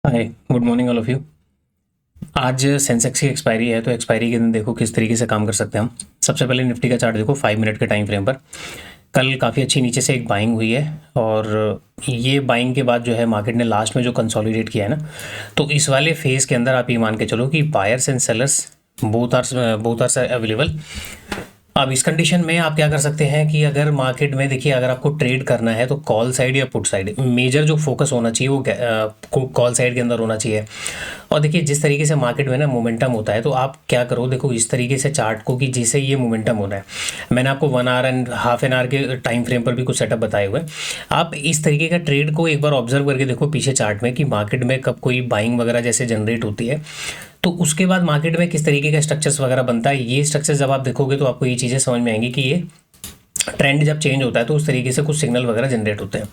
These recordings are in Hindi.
Hi, good morning all of you. आज सेंसेक्स की एक्सपायरी है, तो एक्सपायरी के दिन देखो किस तरीके से काम कर सकते हैं हम। सबसे पहले निफ्टी का चार्ट देखो 5 मिनट के टाइम फ्रेम पर। कल काफ़ी अच्छी नीचे से एक बाइंग हुई है, और ये बाइंग के बाद जो है मार्केट ने लास्ट में जो कंसोलिडेट किया है ना, तो इस वाले फेज़ के अंदर आप ये मान के चलो कि buyers and sellers both are available. अब इस कंडीशन में आप क्या कर सकते हैं कि अगर मार्केट में देखिए, अगर आपको ट्रेड करना है तो कॉल साइड या पुट साइड, मेजर जो फोकस होना चाहिए वो कॉल साइड के अंदर होना चाहिए। और देखिए जिस तरीके से मार्केट में ना मोमेंटम होता है, तो आप क्या करो, देखो इस तरीके से चार्ट को कि जिसे ये मोमेंटम होना है। मैंने आपको 1 our and half an hour के टाइम फ्रेम पर भी कुछ सेटअप बताए हुए हैं। आप इस तरीके का ट्रेड को एक बार ऑब्जर्व करके देखो पीछे चार्ट में कि मार्केट में कब कोई बाइंग वगैरह जैसे जनरेट होती है, तो उसके बाद मार्केट में किस तरीके का स्ट्रक्चर्स वगैरह बनता है। ये स्ट्रक्चर्स जब आप देखोगे तो आपको ये चीज़ें समझ में आएंगी कि ये ट्रेंड जब चेंज होता है तो उस तरीके से कुछ सिग्नल वगैरह जनरेट होते हैं।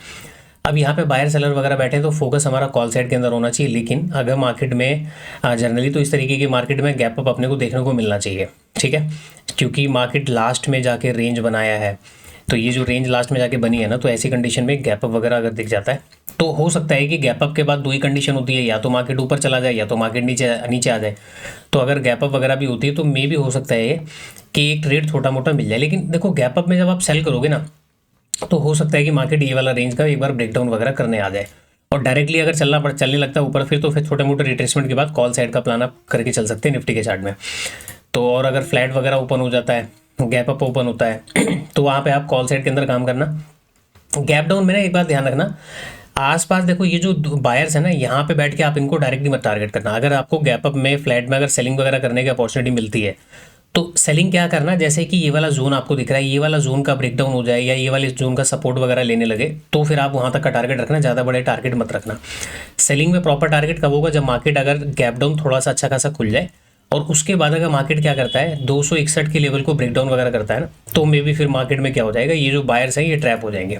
अब यहाँ पे बायर सेलर वगैरह बैठे हैं तो फोकस हमारा कॉल साइड के अंदर होना चाहिए। लेकिन अगर मार्केट में जनरली तो इस तरीके की मार्केट में गैप अप अपने को देखने को मिलना चाहिए, ठीक है। क्योंकि मार्केट लास्ट में जाके रेंज बनाया है, तो ये जो रेंज लास्ट में जाके बनी है ना, तो ऐसी कंडीशन में गैप अप वगैरह अगर दिख जाता है तो हो सकता है कि गैप अप के बाद दो ही कंडीशन होती है, या तो मार्केट ऊपर चला जाए या तो मार्केट नीचे नीचे आ जाए। तो अगर गैप अप वगैरह भी होती है तो मे भी हो सकता है कि एक ट्रेड छोटा मोटा मिल जाए। लेकिन देखो गैप अप में जब आप सेल करोगे ना, तो हो सकता है कि मार्केट ये वाला रेंज का एक बार ब्रेकडाउन वगैरह करने आ जाए, और डायरेक्टली अगर चलने लगता है ऊपर, फिर तो फिर छोटे मोटे रिट्रेसमेंट के बाद कॉल साइड का प्लान आप करके चल सकते हैं निफ्टी के चार्ट में। तो और अगर फ्लैट वगैरह ओपन हो जाता है, गैप अप ओपन होता है तो वहाँ पे आप कॉल साइड के अंदर काम करना। गैप डाउन में ना एक बात ध्यान रखना, आसपास देखो ये जो बायर्स है ना, यहाँ पे बैठ के आप इनको डायरेक्टली मत टारगेट करना। अगर आपको गैप अप में फ्लैट में अगर सेलिंग वगैरह करने की अपॉर्चुनिटी मिलती है, तो सेलिंग क्या करना, जैसे कि ये वाला जोन आपको दिख रहा है, ये वाला जोन का ब्रेकडाउन हो जाए या ये वाले जोन का सपोर्ट वगैरह लेने लगे, तो फिर आप वहाँ तक का टारगेट रखना, ज़्यादा बड़े टारगेट मत रखना। सेलिंग में प्रॉपर टारगेट कब होगा, जब मार्केट अगर गैप डाउन थोड़ा सा अच्छा खासा खुल जाए, और उसके बाद अगर मार्केट क्या करता है 261 के लेवल को ब्रेकडाउन वगैरह करता है ना, तो मे बी फिर मार्केट में क्या हो जाएगा, ये जो बायर्स हैं ये ट्रैप हो जाएंगे।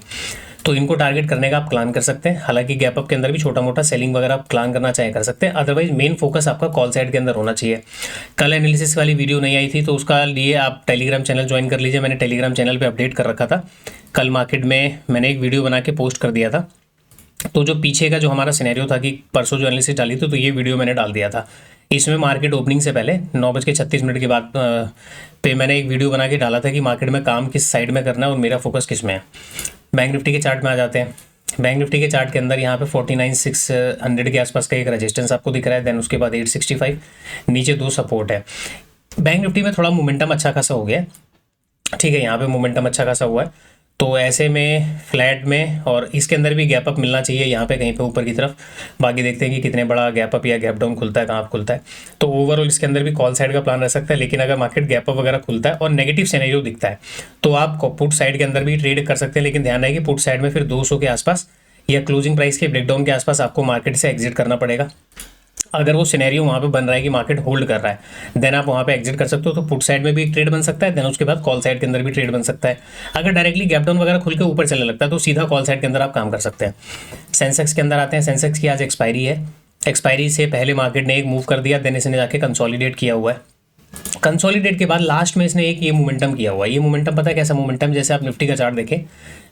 तो इनको टारगेट करने का आप प्लान कर सकते हैं। हालांकि गैप अप के अंदर भी छोटा मोटा सेलिंग वगैरह आप प्लान करना चाहे कर सकते हैं, अदरवाइज मेन फोकस आपका कॉल साइड के अंदर होना चाहिए। कल एनालिसिस वाली वीडियो नहीं आई थी, तो उसका लिए आप टेलीग्राम चैनल ज्वाइन कर लीजिए। मैंने टेलीग्राम चैनल पर अपडेट कर रखा था। कल मार्केट में मैंने एक वीडियो बना के पोस्ट कर दिया था, तो जो पीछे का जो हमारा सिनेरियो था कि परसों जो एनालिसिस डाली थी, तो ये वीडियो मैंने डाल दिया था। इसमें मार्केट ओपनिंग से पहले 9:36 के बाद पे मैंने एक वीडियो बना के डाला था कि मार्केट में काम किस साइड में करना है और मेरा फोकस किस में है। बैंक निफ्टी के चार्ट में आ जाते हैं। बैंक निफ्टी के चार्ट के अंदर यहाँ पे 49,600 के आसपास का एक रेजिस्टेंस आपको दिख रहा है, देन उसके बाद 865, नीचे दो सपोर्ट है। बैंक निफ्टी में थोड़ा मोमेंटम अच्छा खासा हो गया, ठीक है, यहाँ पे मोमेंटम अच्छा खासा हुआ है। तो ऐसे में फ्लैट में और इसके अंदर भी गैप अप मिलना चाहिए यहाँ पे कहीं पे ऊपर की तरफ। बाकी देखते हैं कि कितने बड़ा गैप अप या गैप डाउन खुलता है, कहाँ खुलता है। तो ओवरऑल इसके अंदर भी कॉल साइड का प्लान रह सकता है। लेकिन अगर मार्केट गैप अप वगैरह खुलता है और नेगेटिव सिनेरियो दिखता है, तो आप पुट साइड के अंदर भी ट्रेड कर सकते हैं। लेकिन ध्यान रहे कि पुट साइड में फिर 200 के आसपास या क्लोजिंग प्राइस के ब्रेकडाउन के आसपास आपको मार्केट से एग्जिट करना पड़ेगा। अगर वो सिनेरियो वहाँ पे बन रहा है कि मार्केट होल्ड कर रहा है, देन आप वहाँ पे एग्जिट कर सकते हो। तो पुट साइड में भी एक ट्रेड बन सकता है, देन उसके बाद कॉल साइड के अंदर भी ट्रेड बन सकता है। अगर डायरेक्टली गैप डाउन वगैरह खुल के ऊपर चलने लगता है, तो सीधा कॉल साइड के अंदर आप काम कर सकते हैं। सेंसेक्स के अंदर आते हैं। सेंसेक्स की आज एक्सपायरी है। एक्सपायरी से पहले मार्केट ने एक मूव कर दिया, देन इसने जाके कंसोलिडेट किया हुआ है। कंसोलिडेट के बाद लास्ट में इसने एक ये मोमेंटम किया हुआ है। ये मोमेंटम पता है कैसा मोमेंटम, जैसे आप निफ्टी का चार्ट देखें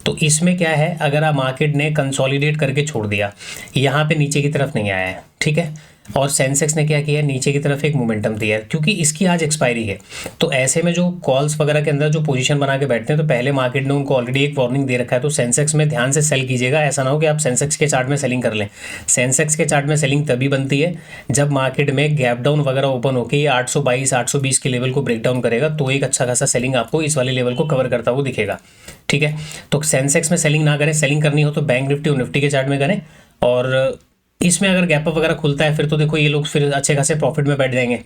तो इसमें क्या है, अगर आप मार्केट ने कंसोलिडेट करके छोड़ दिया, यहाँ पे नीचे की तरफ नहीं आया है, ठीक है, और सेंसेक्स ने क्या किया, नीचे की तरफ एक मोमेंटम दिया है, क्योंकि इसकी आज एक्सपायरी है। तो ऐसे में जो कॉल्स वगैरह के अंदर जो पोजीशन बना के बैठते हैं, तो पहले मार्केट ने उनको ऑलरेडी एक वार्निंग दे रखा है। तो सेंसेक्स में ध्यान से सेल कीजिएगा, ऐसा ना हो कि आप सेंसेक्स के चार्ट में सेलिंग कर लें। सेंसेक्स के चार्ट में सेलिंग तभी बनती है जब मार्केट में गैप डाउन वगैरह ओपन होकर ये 822 820 के लेवल को ब्रेक डाउन करेगा, तो एक अच्छा खासा सेलिंग आपको इस वाले लेवल को कवर करता हुआ दिखेगा, ठीक है। तो सेंसेक्स में सेलिंग ना करें, सेलिंग करनी हो तो बैंक निफ्टी और निफ्टी के चार्ट में करें। और इसमें अगर गैप अप वगैरह खुलता है, फिर तो देखो ये लोग फिर अच्छे खासे प्रॉफिट में बैठ जाएंगे,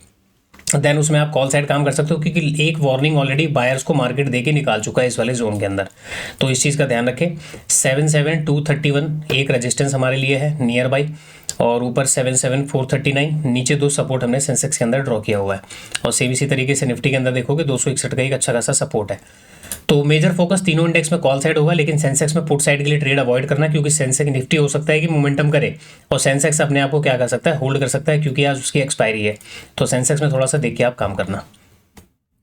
देन उसमें आप कॉल साइड काम कर सकते हो, क्योंकि एक वार्निंग ऑलरेडी बायर्स को मार्केट देके निकाल चुका है इस वाले जोन के अंदर। तो इस चीज़ का ध्यान रखें। 77231 एक रेजिस्टेंस हमारे लिए है नियर बाई, और ऊपर 77439, नीचे दो सपोर्ट हमने सेंसेक्स के अंदर ड्रॉ किया हुआ है। और सेम इसी तरीके से निफ्टी के अंदर देखोगे 261 का एक अच्छा खासा सपोर्ट है। तो मेजर फोकस तीनों इंडेक्स में कॉल साइड होगा, लेकिन सेंसेक्स में पुट साइड के लिए ट्रेड अवॉइड करना, क्योंकि सेंसेक्स निफ्टी हो सकता है कि मोमेंटम करे और सेंसेक्स अपने आप को क्या कर सकता है, होल्ड कर सकता है, क्योंकि आज उसकी एक्सपायरी है। तो सेंसेक्स में थोड़ा सा देख के आप काम करना।